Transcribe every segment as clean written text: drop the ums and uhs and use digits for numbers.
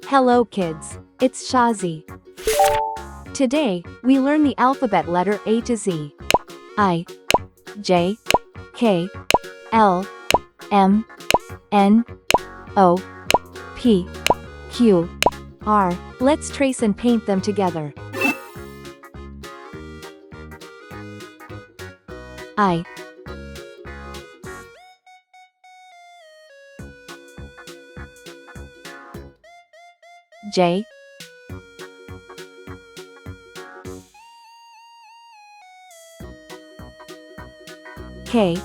Hello kids, it's Shazi. Today, we learn the alphabet letter A to Z. I, J, K, L, M, N, O, P, Q, R. Let's trace and paint them together. I, J, K,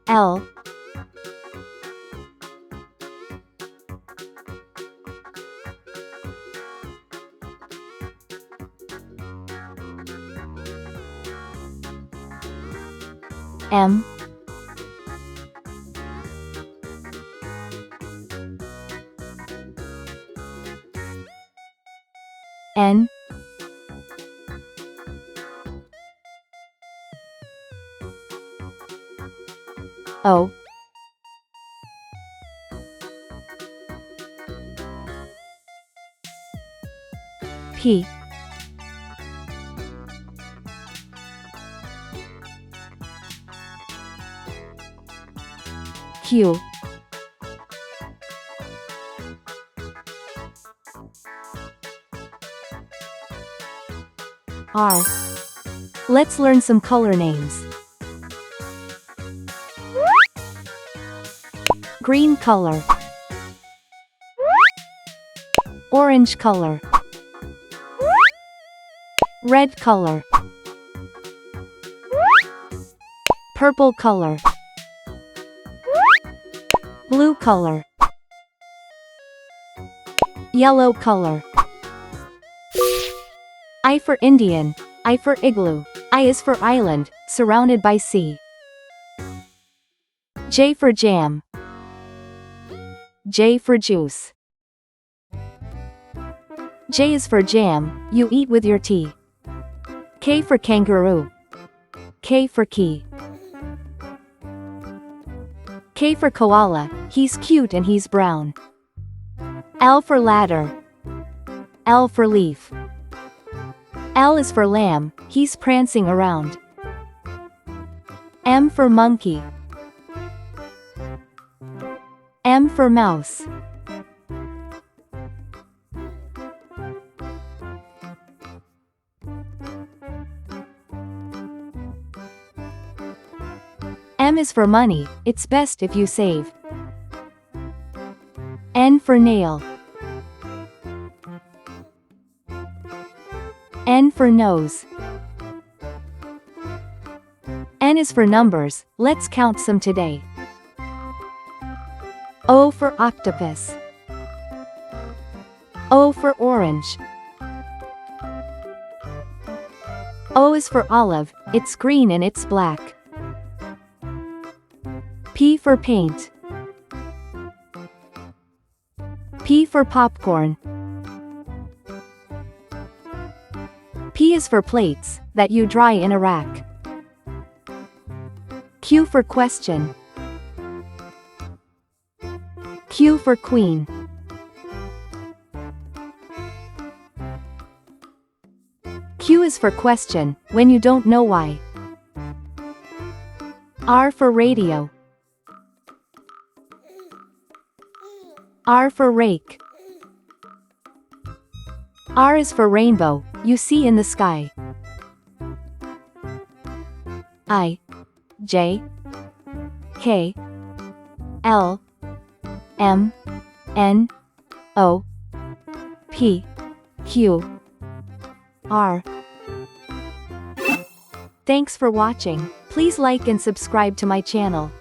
L, M, N, O, P, Q, R. Let's learn some color names. Green color, orange color, red color, purple color, blue color, yellow color. I for Indian, I for igloo, I is for island, surrounded by sea. J for jam, J for juice. J is for jam, you eat with your tea. K for kangaroo, K for key. K for koala, he's cute and he's brown. L for ladder, L for leaf. L is for lamb, he's prancing around. M for monkey, M for mouse. M is for money, it's best if you save. N for nail, N for nose. N is for numbers, let's count some today. O for octopus, O for orange. O is for olive, it's green and it's black. P for paint, P for popcorn. P is for plates, that you dry in a rack. Q for question, Q for queen. Q is for question, when you don't know why. R for radio, R for rake. R is for rainbow, you see in the sky. I, J, K, L, M, N, O, P, Q, R. Thanks for watching. Please like and subscribe to my channel.